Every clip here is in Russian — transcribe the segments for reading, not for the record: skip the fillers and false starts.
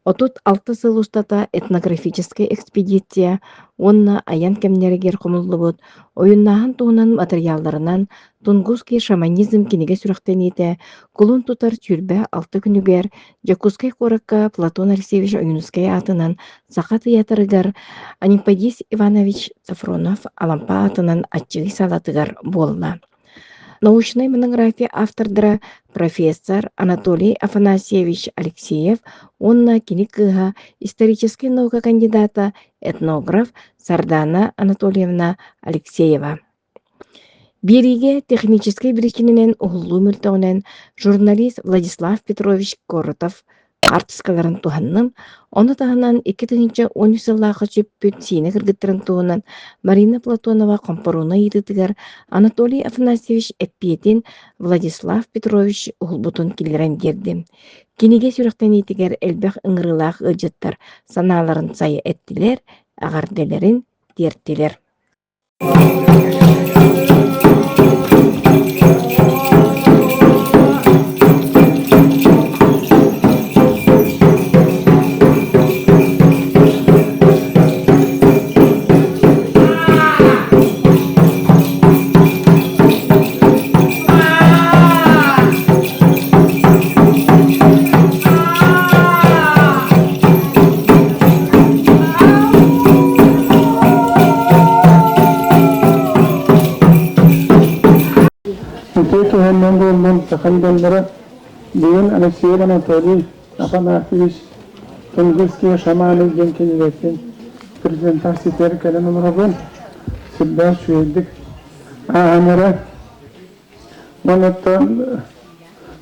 Отут 6 сыл устата этнографическая экспедиция, онна аян кемнерегер комуллубут, ойуннаһан туунан материалларынан тунгусский шаманизм киниге сүрөхтените, кулун тутар тюрбе 6 күнүгер, Жакускай коракка Платон Алексеевич Оюнускай атынан саха тыятырыгар, Аникпадис Иванович Сафронов алампа атынан аччыгы салатыгар болла. Научной монография автордара профессор Анатолий Афанасьевич Алексеев, онна киникыга исторический наука кандидата, этнограф Сардана Анатольевна Алексеева. Бириге технический бирикининен уһуллуу мүртөгүнен журналист Владислав Петрович Коротов артискаларын туһанным, оны таһынан 2010 сыллаахы чүппүт сине кыргыттарын туһунан Марина Платонова компоруна йытытыгар Анатолий Афанасьевич Эппиетин Владислав Петрович уһулбутун килгерен дерди. Киниге сүрөктен итигер элбэх ыңырылаах ыджыттар санааларын сайы эттилер, агарделерин дертилер. من تخيل بين Алексей Анатолий Афанасьевич Тунгусский шаманы Генкин Лесин презентация теркален умрогон всегда шведик амера монотон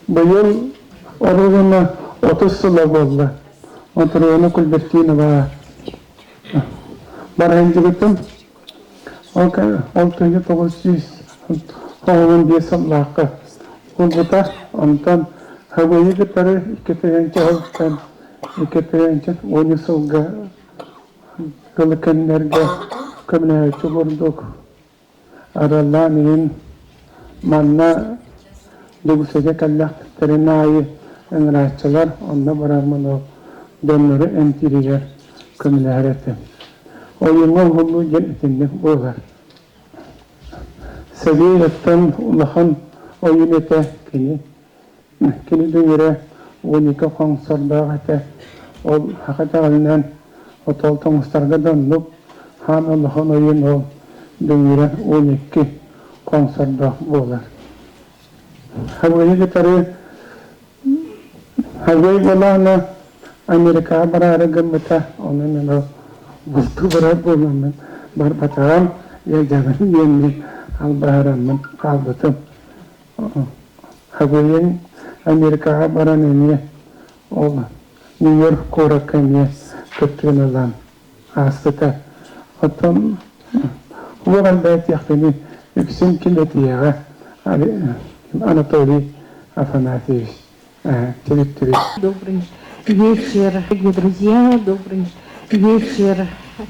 быйыл орогона 30 сыла болду. Отруны Кульбертинова баранжигитим ол 900 Оğlum diye sallakı. Kulbuta ondan havayı gitarı iketeyence halktan iketeyence onu sulga kılıkenlerge kömne çuburduk. Aralani'nin manna dugusece kallak terenayı enraççılar onda baramın o dönleri entiriler kömne harete. Oyunun hulu gelitinde boğar. Seviyetten Allah'ın oyunete kini dünyere unika kongsarda hete ol hakikaten o toltamıstarga dönüp han Allah'ın oyun ol dünyere uniki kongsarda bolar. Havayı gitarı havayı bolana Amerika bararı gımbıta onun o bultu barar bolanın barbataran ya jangan yeni Al-Bahraman kaldıtım. Hagoyen Amerika baranene ol New York korakanye kötünelan asıta. Otom bu galbayet yakını yüksün kiletiye Анатолий Афанасьевич. Добрый вечер, дорогие друзья, добрый вечер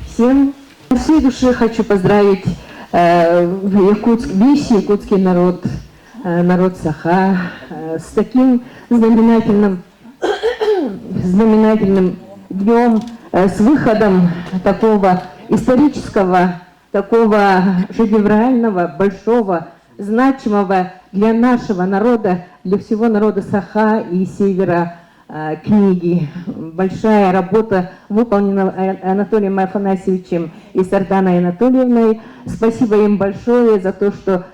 всем. От всей души хочу поздравить весь якутский народ, народ Саха, с таким знаменательным днем, с выходом такого исторического, такого шедеврального, большого, значимого для нашего народа, для всего народа Саха и Севера книги. Большая работа выполнена Анатолием Афанасьевичем и Сарданой Анатольевной. Спасибо им большое за то, что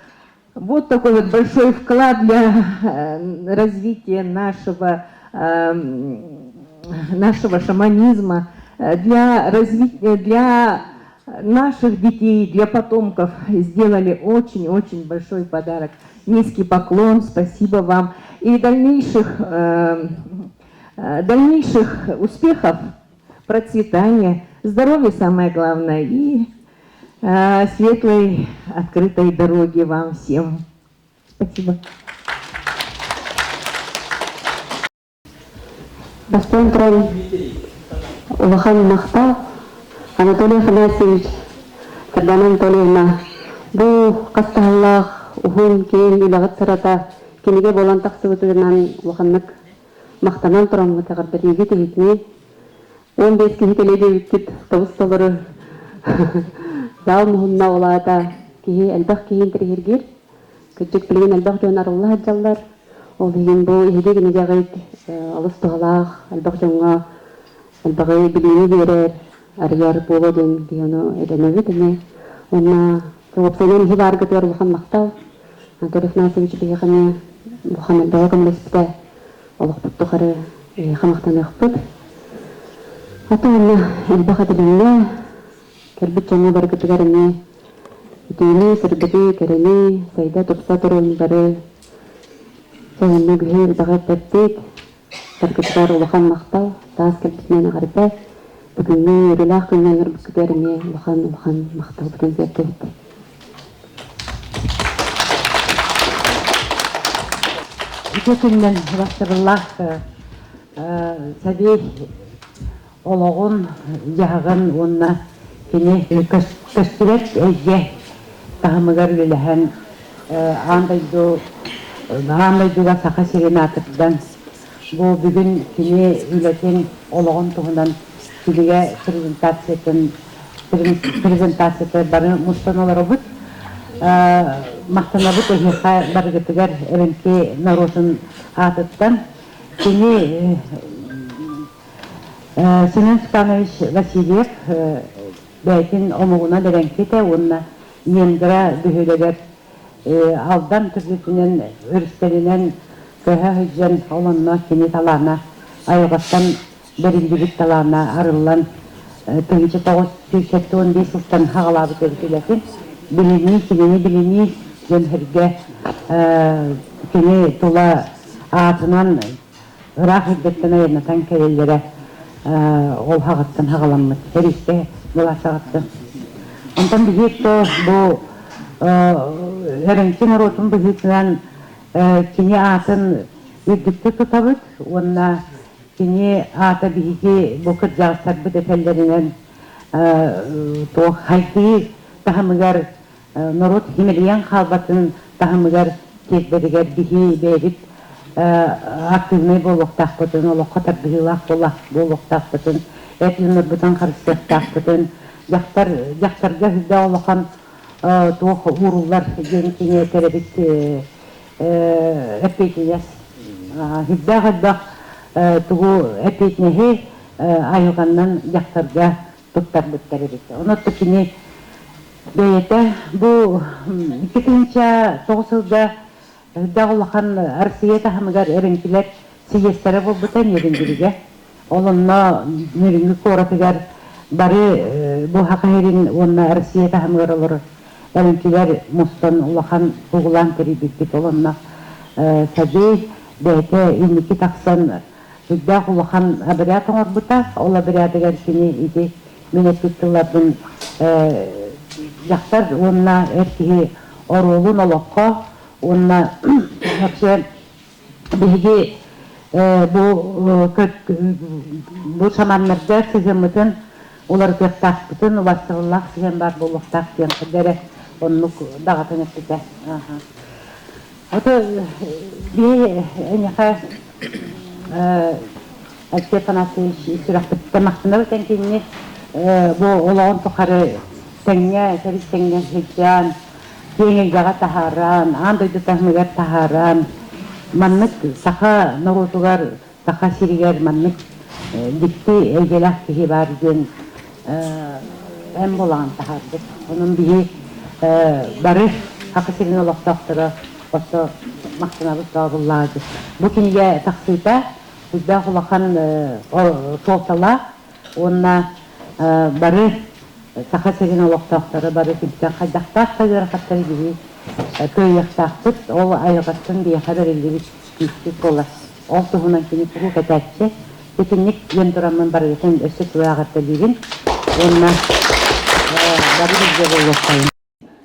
вот такой вот большой вклад для развития нашего шаманизма, для развития, для наших детей, для потомков сделали очень-очень большой подарок. Низкий поклон, спасибо вам. И дальнейших успехов, процветания, здоровья самое главное и светлой, открытой дороги вам всем. Спасибо. Бастан тұран Улахан Махта Анатолий Афанасьевич Сардана Анатольевна бұл қастағылақ ұғын кейін үлағыт сырата кенеге болан тақсы өтігінен ұлғанлық мақтанан тұрамғы тағырбет еге тегетіне 15 киһи келеге үккит тавысталары зал муһунна олаата киһи элбах киһин тиргергер көчөк билген элбах жон арылла хаджаллар ол деген бу иһиде генегагыт алыс тугалаах элбах жонга элбагы билини берер арыяр боло ден диону эденеби дене онна тоопсенен иһи бааргытыар улахан мактал Анатолий Афанасьевич бияхане бухан элбага көмлеспе олохпутту хары хамактаныахпыт ата онна элбага дилинне келбит жоңго баргытыгарыне итини сырбыты керени сайда тупса турулбары соонну күһү элбага пептик баргытыгар улахан мактал таас келбитинен агарыпе бүгүнгү үрүлаах күннен үрбүккүдерине улахан мактал бүтүн зерттебит İki günden bastırıllah tabi oloğun yağın onunla yine köstürek ece tahmıgar gülühen andayduga saka serenatırdan bu bugün yine ületen oloğun tuğundan kilige prezentasyonu barı mustan oları bud мақтанабыт эхиха баргытыгар эренки наросын атыттан кини Семен Степанович Васильев бәйтин омугуна деренките онна ендира дүһүлегер алдан түргүтүнен өрүстенинен көһө хүжжен олонно кини талаана айгаттан берилдибит талаана арыллан 1915 жылдан хагалабыт эркелесин билини жөнһерге кини тула атынан ырах үрдеттен айырнатан келеллере ол хагаттан хагаламмыт эристе буласагатты онтон бигитто бу эренки наротун бигитинен кини атын үрдүктү тутабыт онна кини ата бигити бу кыржагыстарбыт этеллеринен то хайти тахамыгар народ химелиян халбатын тахамыгар кетберигер бихи берип активный болуктакпытын олоккотар бихилак болуктакпытын этилнер бутан карыстактакпытын жактарга хүдө олохан туох уруллар жеңкине теребит эпетинес хүдө тугу эпетинехи айылганнан жактарга туттарбыт теребит онотто кини бейте бу 2009 жылда дагылахан Россия тахмыгар эренкилер сиестере болбутан ерингириге олонно неринги коратыгар бары бу хакайрин онна Россия тахмыгар олор эренкилер мустан улахан угулан терибит олонно саби бейте инники таксан дагылахан абрятон орбута ол абрятыгар кини иди менепиттылардын жақтар онна эркиги орулун олокко онна вообще биги бу шаманнарда сеземитин улар бектакпытын убастыллак деген бар болуктак деген кадере оннук дагатын эптите ото би энеха Степан Афанасьевич сүрөктө мактанып экен кийини бу олоон тукары теңге хиджан кеңелгага тахаран андойду тахмыгар тахаран маннык саха наротугар саха сиригер маннык дикти элгелак кихи бар ден эм болган тахарды онун биги бары хакы сирин олоктоктора ошо мактанабыз табыллады бу киниге таксыйта бизде кулакан толтала онна бары саха сирин олоктоктора бары килсе кайдактак кайдыракаттары бири көйяктакпыт ол айгаттын бияка берилдиби кийип болот ол тугунан кини куру кетечи тетинник ен турамын бар экен өсү туагатта билин онна бары бизде болот.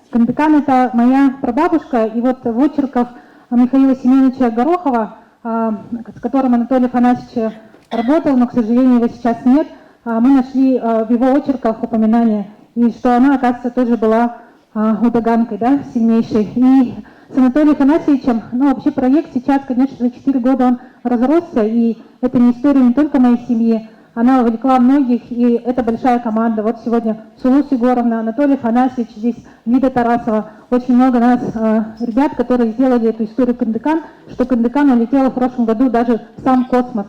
Камбекан — это моя прабабушка, и вот в очерках Михаила Семеновича Горохова, с которым Анатолий Афанасьевич работал, но, к сожалению, его сейчас нет, мы нашли в его очерках упоминание, и что она, оказывается, тоже была удаганкой, да, сильнейшей. И с Анатолием Афанасьевичем, ну, вообще проект сейчас, конечно, за 4 года он разросся, и это не история не только моей семьи, она вовлекла многих, и это большая команда. Вот сегодня Сулус Егоровна, Анатолий Афанасьевич, здесь Лида Тарасова. Очень много нас ребят, которые сделали эту историю Кындыкан, что Кындыкан улетела в прошлом году даже в сам космос.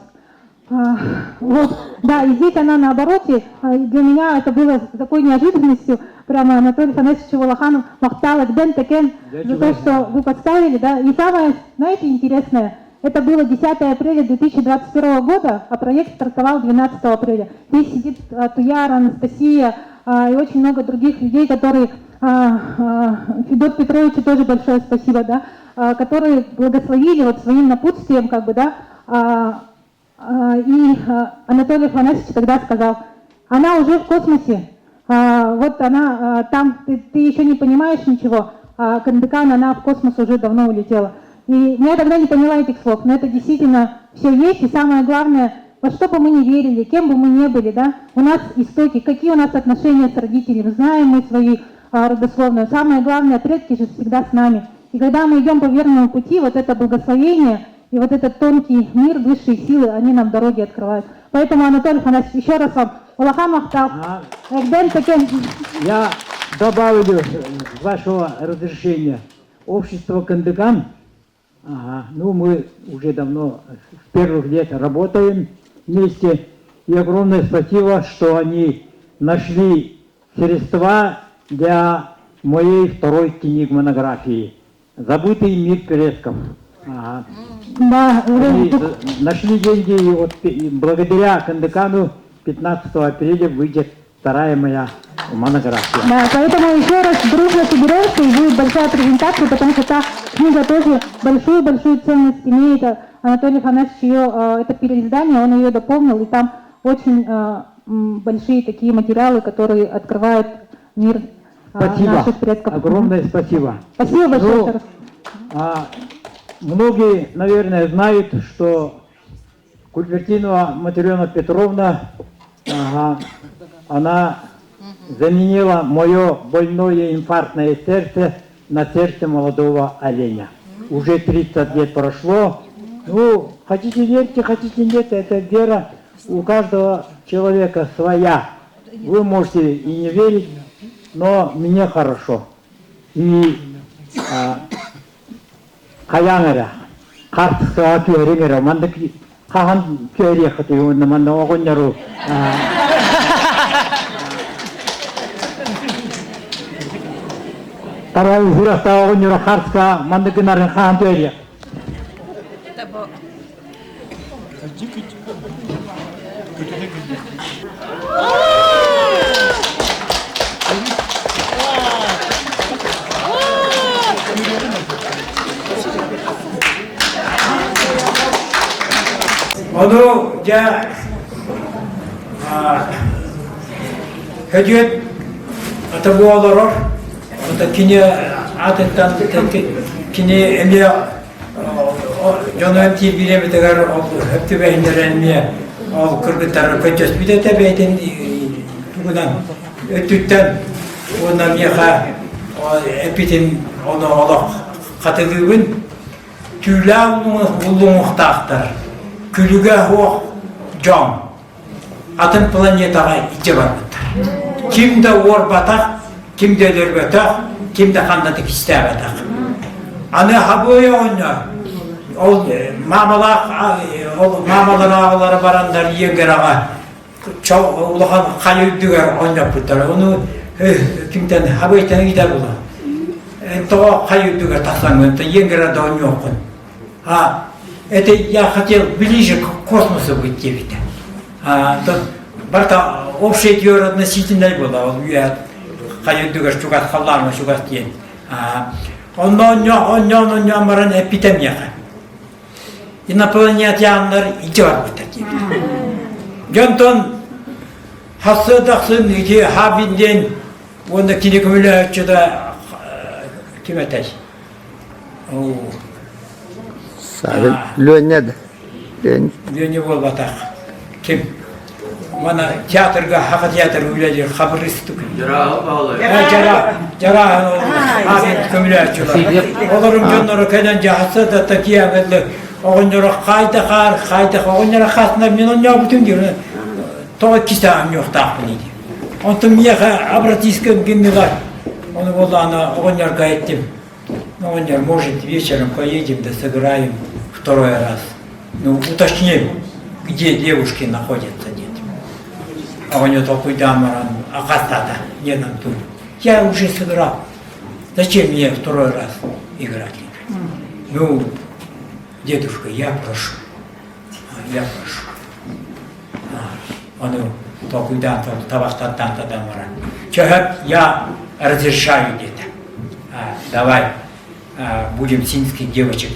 Вот, да, и здесь она на обороте. Для меня это было такой неожиданностью. Прямо Анатолий Афанасьевич Волоханов махтал Экден Текен за то, что вы поставили, да. И самое, знаете, интересное, это было 10 апреля 2021 года, а проект стартовал 12 апреля. Здесь сидит Туяра, Анастасия и очень много других людей, которые, Федот Петровичу тоже большое спасибо, да, которые благословили вот своим напутствием, как бы, да, и Анатолий Афанасьевич тогда сказал, она уже в космосе, вот она там, ты еще не понимаешь ничего, а Кындыкан, она в космос уже давно улетела. И я тогда не поняла этих слов, но это действительно все есть, и самое главное, во что бы мы ни верили, кем бы мы ни были, да, у нас истоки, какие у нас отношения с родителями, знаем мы свои родословные, самое главное, предки же всегда с нами. И когда мы идем по верному пути, вот это благословение и вот этот тонкий мир, высшие силы, они нам дороги открывают. Поэтому, Анатолий Афанасьевич, еще раз вам, Улахан Махтал, я добавлю, с вашего разрешения, общество Кындыкан. Ага. Ну, мы уже давно, с первых лет работаем вместе. И огромное спасибо, что они нашли средства для моей второй книги монографии «Забытый мир предков». Ага. Да, они нашли деньги, и вот благодаря Кындыкану 15 апреля выйдет вторая моя монография. Да, поэтому еще раз дружно соберемся, и будет большая презентация, потому что та книга тоже большую-большую ценность имеет. Анатолий Афанасьевич ее, это переиздание, он ее дополнил, и там очень большие такие материалы, которые открывают мир наших предков. Огромное спасибо. Спасибо большое. Многие, наверное, знают, что Кульвертинова Матрена Петровна, она заменила мое больное инфарктное сердце на сердце молодого оленя. Уже 30 лет прошло. Ну, хотите верьте, хотите нет, это вера у каждого человека своя. Вы можете и не верить, но мне хорошо. И Каянгара, Картса Кюрингера, Мандаки, Хахан Кюрихати, Мандавагоняру. Тарай Вираставагоняру, Картска, Мандакинар, Хахан Кюрих. Onu ya hediye atabu olarak o kini adetten kini emiye Jonan TV'ye bir tekrar hepti beğenilenmeye al kırgıtları kaçış bir de tabiaten tuğunan ötütten ondan yaha epitin onu Allah katıdığın tüyler bulunmaktadır. Külüge o can, atın planetaga içe barbatar. Kimde or batak, kimde ler batak, kimde kandatık iste batak. Anı haboya oynar. O mamalar ağaları baranlar yenger ağa, ulahan kayıddıgar oynap tutar. Onu kimden haboytan gider bula. Ento kayıddıgar taslanın, yenger ağa oynayokun. Это я хотел ближе к космосу быть где-то. Барта общая теория относительно была. Я хочу думать, что как халама, что как тень. Он не маран эпидемия. Инопланетяндар идет вот такие. Джонтон хасыдахсын иди хабинден он кинекумуля что-то киметай. Лёня бол батақ. Кем? Мана театрға, хақа театр үйләді, қабырыстық. Жара, абин көмілі әтшілер. Оларым жонлары кәден жақсы да такие әмәлі. Оғынлары қайда қар, оғынлары қасында мен оны бүтін деймін. то киса у него так не. Он там мне обратись к нему, он вот она он гайтим, но он может вечером поедем да сыграем второй раз. Ну уточним, где девушки находятся где-то. А у него такой дамаран, а хастада, не нам тут. Я уже сыграл. Зачем мне второй раз играть? Ну, дедушка, я прошу. Я прошу. Он такой дан, тавахтан дамаран. Человек, я разрешаю где-то. Давай будем синских девочек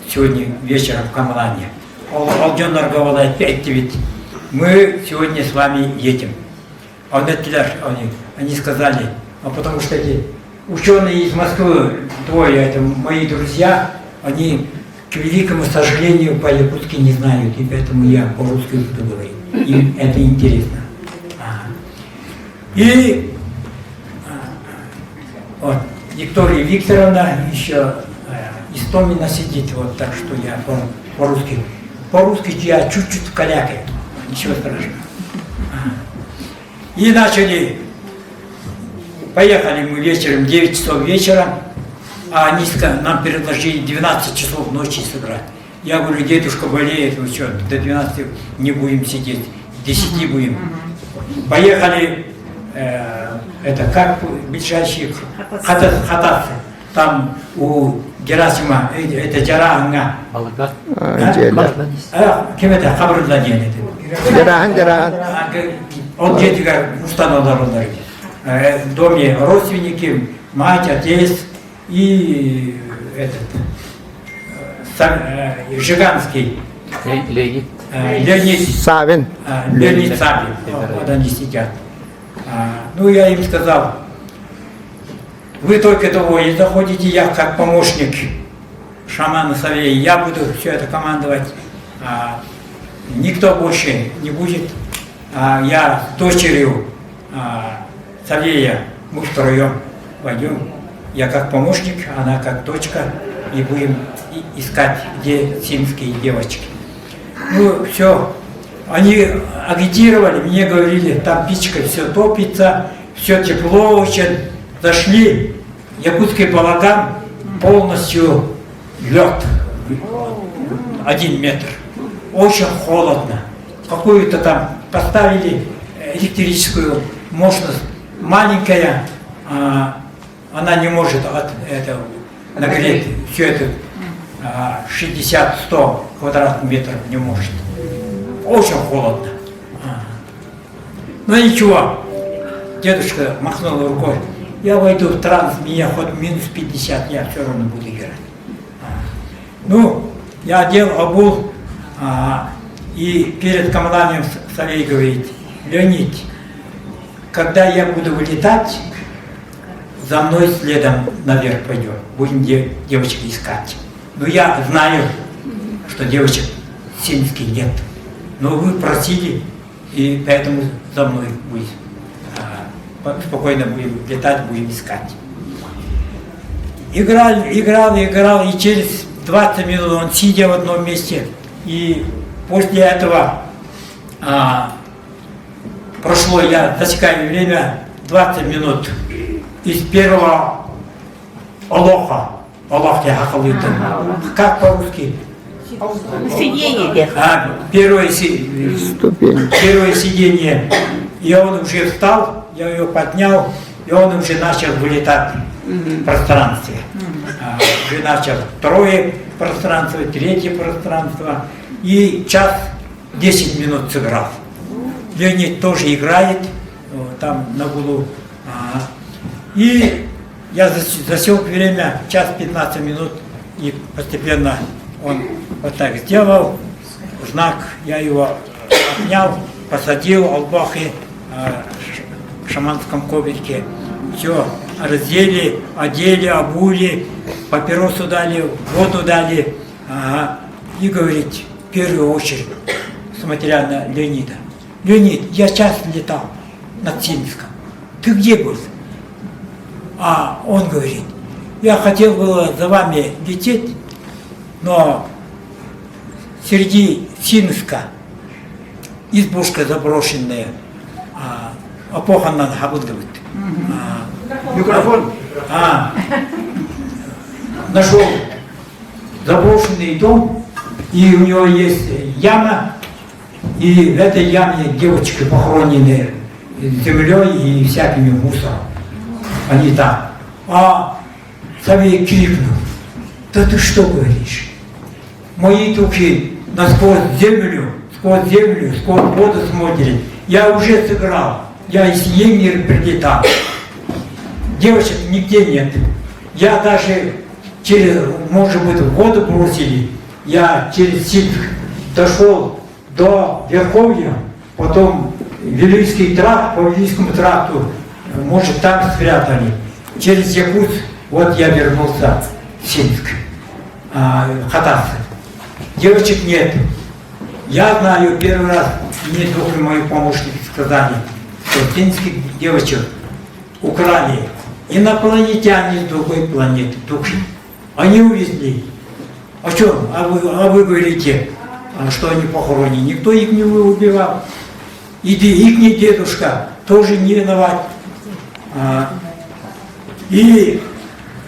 сегодня вечером в Камалане. Алден Наргавала опять ведь мы сегодня с вами едем. А они сказали, а потому что эти ученые из Москвы, двое, это мои друзья, они, к великому сожалению, по-якутски не знают, и поэтому я по-русски буду говорить. Им это интересно. И вот, Виктория Викторовна еще Истомина сидит, вот так что я по-русски. По-русски я чуть-чуть калякаю, ничего страшного. И начали, поехали мы вечером, 9 часов вечера, а они нам предложили 12 часов ночи сыграть. Я говорю, дедушка болеет, вы что, до 12 не будем сидеть, 10 будем. Поехали, это как ближайшие хатасы, там у Герасима, это Джаранга. Кем это? Хабрудладен это. Он где-то установлен в доме родственники, мать, отец и этот Жиганский Леонид Савин. Леонид Савин. Вот они сидят. Ну, я им сказал, вы только двое заходите, я как помощник шамана Савея, я буду все это командовать, никто больше не будет. Я с дочерью Савея, мы втроем пойдем, я как помощник, она как дочка, и будем искать, где симские девочки. Ну, все, они агитировали, мне говорили, там печка все топится, все тепло очень. Зашли, якутский балаган, полностью лед, 1 метр, очень холодно. Какую-то там поставили электрическую мощность, маленькая, она не может от этого нагреть все это 60-100 квадратных метров не может. Очень холодно. Но ничего, дедушка махнул рукой. Я войду в транс, меня хоть минус 50, я все равно буду играть. Ну, я одел, обул, и перед командованием Савей говорит, Леонид, когда я буду вылетать, за мной следом наверх пойдем, будем девочек искать. Но я знаю, что девочек симских нет. Но вы просили, и поэтому за мной будет. Спокойно будем летать, будем искать. Играл, и через 20 минут он сидел в одном месте. И после этого прошло, я засекаю время, 20 минут. Из первого Олоха, как по-русски? Сиденье. Первое сиденье. И он уже встал, я его поднял, и он уже начал вылетать в пространстве. Уже начал второе пространство, третье пространство. И час 10 минут сыграл. Леонид тоже играет, там на углу. И я засек время, час 15 минут, и постепенно он вот так сделал, знак, я его отнял, посадил албахи в шаманском коврике, все, раздели, одели, обули, папиросу дали, воду дали, и говорит, в первую очередь, смотря на Леонида, Леонид, я час летал над Симском, ты где был? А он говорит, я хотел было за вами лететь, но среди Симска избушка заброшенная, опоханнан хабылдывает. Микрофон. Нашел заброшенный дом, и у него есть яма, и в этой яме девочки похоронены землей и всякими мусором. Они там. А Савей крикнул: да ты что говоришь? Мои духи сквозь землю, сквозь воду смотрят. Я уже сыграл, я из Егнер прилетал. Девочек нигде нет. Я даже может быть, в воду бросили. Я через Сибирь дошел до Верховья, потом Вилюйский тракт, по Вилюйскому тракту, может, там спрятали. Через Якутск, вот я вернулся в Синск, в Хатассы. Девочек нет. Я знаю, первый раз мне духи мои помощники сказали, что финских девочек украли инопланетяне с другой планеты, духи. Они увезли. А что? А вы говорите, что они похоронены. Никто их не убивал. И их дедушка тоже не виноват. И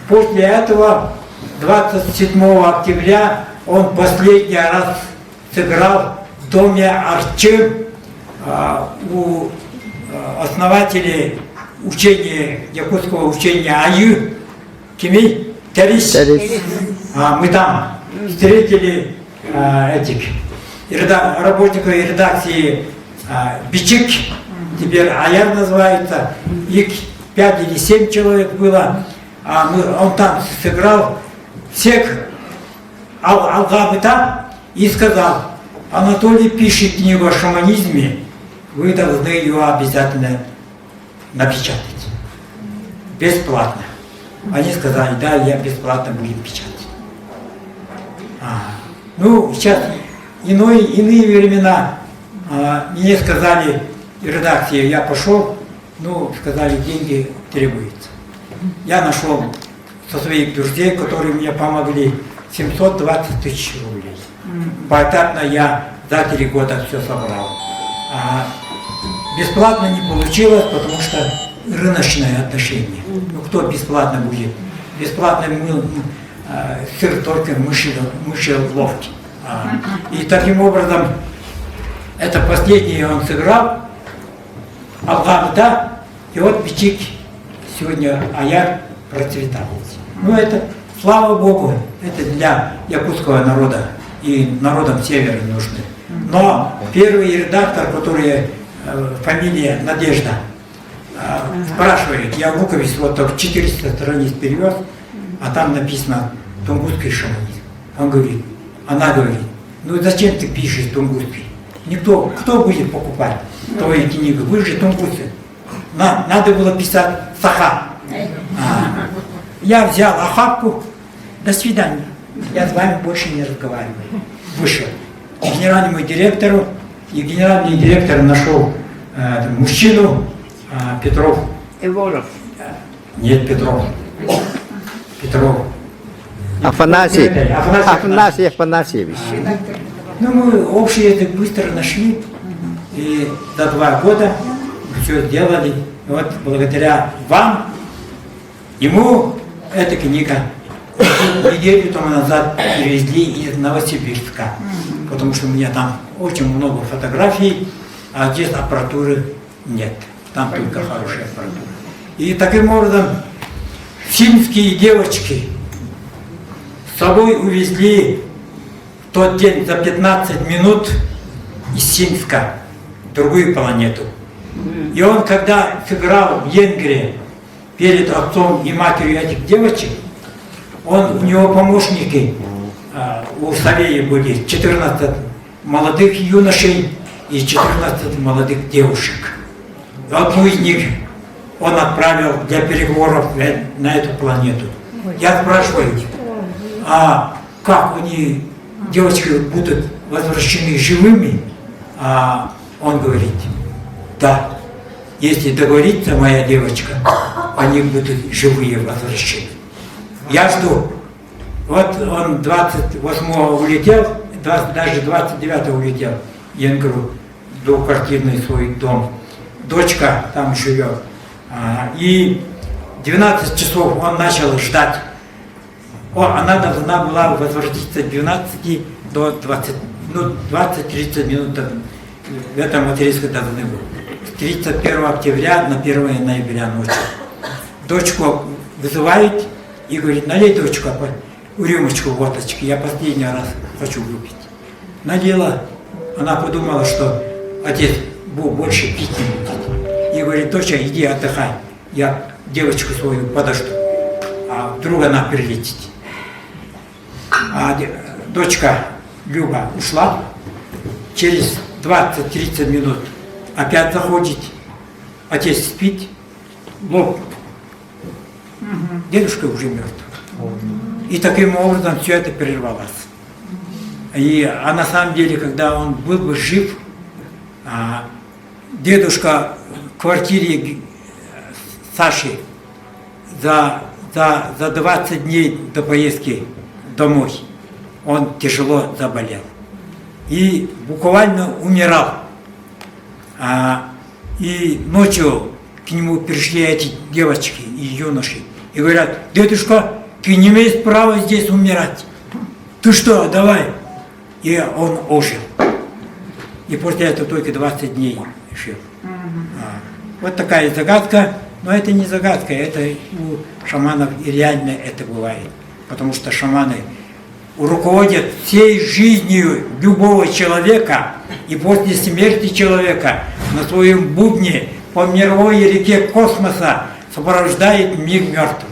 после этого, 27 октября, он последний раз сыграл в доме Арчи у основателей учения, якутского учения АЮ, Кимей Терис. Мы там встретили этих работников редакции Бичик, теперь Аяр называется, их 5 или 7 человек было, он там сыграл всех Алгабыта и сказал: Анатолий пишет книгу о шаманизме, вы должны ее обязательно напечатать. Бесплатно. Они сказали: да, я бесплатно буду печатать. Ну, сейчас иные времена. Мне сказали, редакция, я пошел, ну, сказали, деньги требуются. Я нашел со своих друзей, которые мне помогли, 720 тысяч рублей. Поэтапно я за 3 года все собрал. Бесплатно не получилось, потому что рыночное отношение. Ну, кто бесплатно будет? Бесплатно сыр только мышеловки. И таким образом, это последнее он сыграл, Алгабыта, и вот Бичик сегодня Аяр процветает. Ну это, слава Богу, это для якутского народа и народам севера нужно. Но первый редактор, который фамилия Надежда, спрашивает, я в рукопись вот только 400 страниц перевез, а там написано «Тунгусский шаманизм». Она говорит, ну зачем ты пишешь тунгусский? Никто, кто будет покупать твои книги? Вы же тунгусы. Надо было писать Саха. Я взял охапку, до свидания. Я с вами больше не разговариваю. Вышел к генеральному директору, и генеральный директор нашел мужчину, Петров. Егоров. Нет, Петров. Афанасий Афанасьевич. Ну, мы общий язык быстро нашли, и за 2 года все сделали. И вот благодаря вам, ему эта книга неделю тому назад перевезли из Новосибирска, потому что у меня там очень много фотографий, а здесь аппаратуры нет. Там только хорошая аппаратура. И таким образом финские девочки с собой увезли в тот день за 15 минут из Синска в другую планету. И он, когда сыграл в Венгрии перед отцом и матерью этих девочек, у него помощники, у Савея были 14 молодых юношей и 14 молодых девушек. И одну из них он отправил для переговоров на эту планету. Я спрашиваю, а как они, девочки, будут возвращены живыми? А он говорит, да, если договорится моя девочка, они будут живые возвращены. Я жду. Вот он 28-го улетел, даже 29-го улетел. Я говорю, двухквартирный свой дом. Дочка там живет. И 12 часов он начал ждать. Она должна была возвратиться 12 до 20, 20-30 минут. В этом материнской должны быть. 31 октября на 1 ноября ночью. Дочку вызывает и говорит: налей, дочка, рюмочку водочки, я последний раз хочу выпить. Налила. Она подумала, что отец больше пить не будет. И говорит: доча, иди отдыхай, я девочку свою подожду. А вдруг она прилетит. А дочка Люба ушла. Через 20-30 минут опять заходит. Отец спит. Лоб. Дедушка уже мертв. И таким образом все это прервалось. А на самом деле, когда он был бы жив, дедушка в квартире Саши за 20 дней до поездки домой он тяжело заболел. И буквально умирал. И ночью к нему пришли эти девочки и юноши и говорят: дедушка, ты не имеешь права здесь умирать. Ты что, давай. И он ожил. И после этого только 20 дней жил. Вот такая загадка. Но это не загадка, это у шаманов и реально это бывает. Потому что шаманы руководят всей жизнью любого человека, и после смерти человека на своем бубне по мировой реке космоса сопровождает мир мертвых.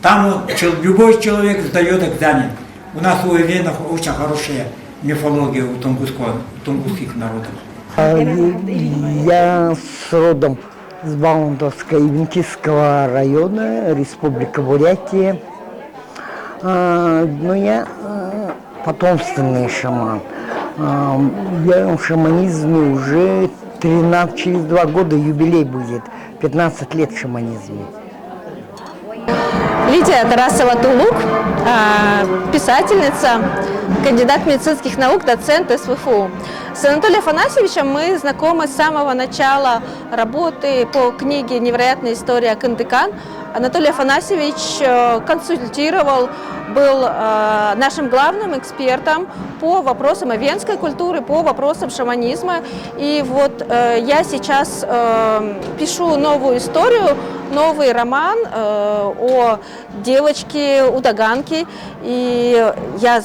Там любой человек сдает экзамен. У нас у эвенов очень хорошая мифология у тунгусских народов. Я с родом с Баунтовска-Ивенкисского района, Республика Бурятия. Но я потомственный шаман. Я в шаманизме уже через 2 года юбилей будет, 15 лет в шаманизме. Лидия Тарасова-Тулук, писательница, кандидат медицинских наук, доцент СВФУ. С Анатолием Афанасьевичем мы знакомы с самого начала работы по книге «Невероятная история Кындыкан». Анатолий Афанасьевич консультировал, был нашим главным экспертом по вопросам эвенской культуры, по вопросам шаманизма. И вот я сейчас пишу новую историю, новый роман о девочке Удаганке. И я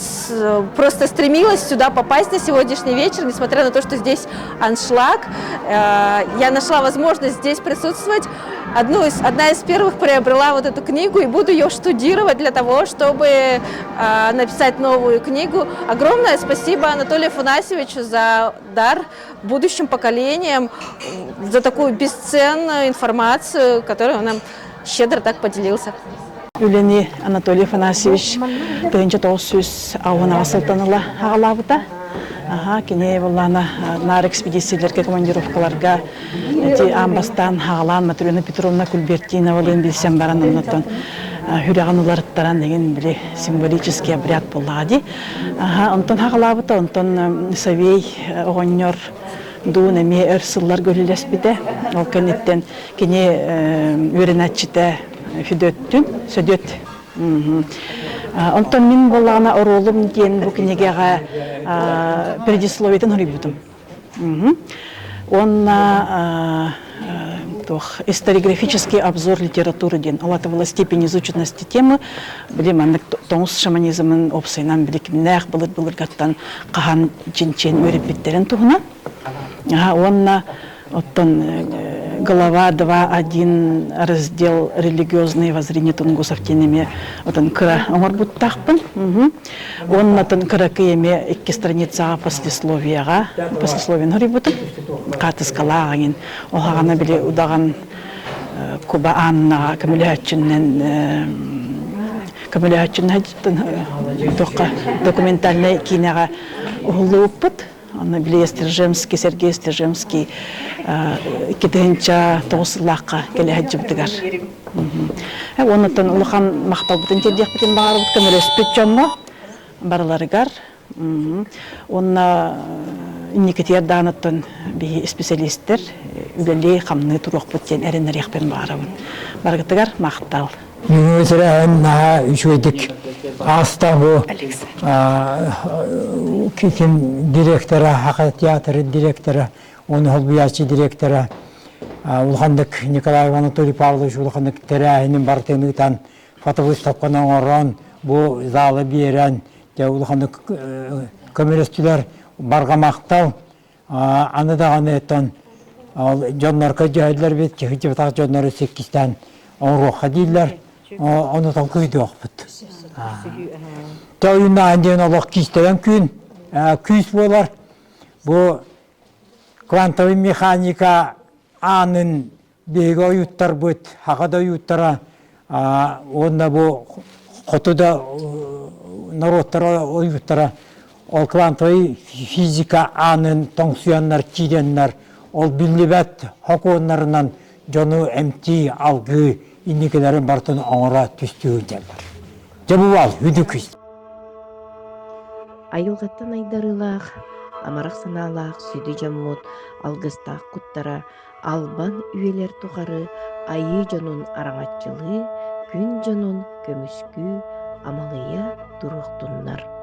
просто стремилась сюда попасть на сегодняшний вечер, несмотря на то, что здесь аншлаг. Я нашла возможность здесь присутствовать. Одна из первых приобрела вот эту книгу и буду ее штудировать для того, чтобы написать новую книгу. Огромное спасибо Анатолию Афанасьевичу за дар будущим поколениям, за такую бесценную информацию, которую он нам щедро так поделился. Үлени Анатолий Афанасьевич тыынча 900 ауына асылтаныла ағалабыта. Кене боллана нар экспедициялерге, командировкаларга амбастан ағалан Матрена Петровна Кульбертина олын билсем баран оннотон хүряган уларыттаран деген биле символический обряд боллади. Онтон ағалабыта, онтон савей оғоннор дуун эме өрсыллар көлілеспіде. Ол көнеттен кене өренатчыта фидөттүн, сөдөт. Онтон мен болағына оролым ген бұл кенегеға предисловиятын хорибутум. Он историографический обзор литературы ден. Алата была степень изученности темы. Білем, андық тоңыз шаманизмын опсайнан білікімнәқ бұлыр гаттан қаған жинчен өріп біттерін туғына. Он глава 2.1, раздел «Религиозные воззрения тунгусов тенеме». Он кыра оңор буттақпын. Он натын кыра кееме 2 страницаға послесловиян хорибутым. Қатыскалағын. Оғағана біле удаған Куба Аннаға көмілі документальный кинеға ұғылы ұппыт. Она были Сергей Стержемский, китенча тоғысылаққа келе хаджыбдыгар. Оны тон улыхан мақтал бұтын тердек бітін бағар бұткан өлеспет жонно барыларыгар. Оны Никитер даныттан би специалисттер үлеле хамны турук бүттен эренерекпен барабын. Баргытыгар мактал. Mesela şuyduk hasta bu kim direktöre, Hakat Tiyatro direktöre, onu halbuyaçı direktöre, Ulhandık Nikolay Anatoly Pavlovich Ulhandık terahinin bartenitan fotovüstapkana oran bu zalı biren de Ulhandık komünistler bargamaktal anı da anıtan Jonlar kacaylar bet ki hiç tak Jonları 8'ten onu hadiller onu da kuydu akbıt. Tağıyla andiyen Allah kistelen gün küs bolar bu kuantovi mekanika anın bege oyuttar bit hakada oyuttara onda bu kutuda narodlara oyuttara ol kuantovi fizika anın fonksiyonlar çidenler ol billibet hakonlarından jonu emti algı indikelerin bartın ağıra tüstüğündeler. Cebuval, hüdüküz. Айылғаттан айдарылақ, амарақ саналақ, сүді жаммут, алғыстақ құттара, албан үйелер тұғары, айы жонун араңатчылы, күн жонун көмүскү, амалыя туруқтуннар.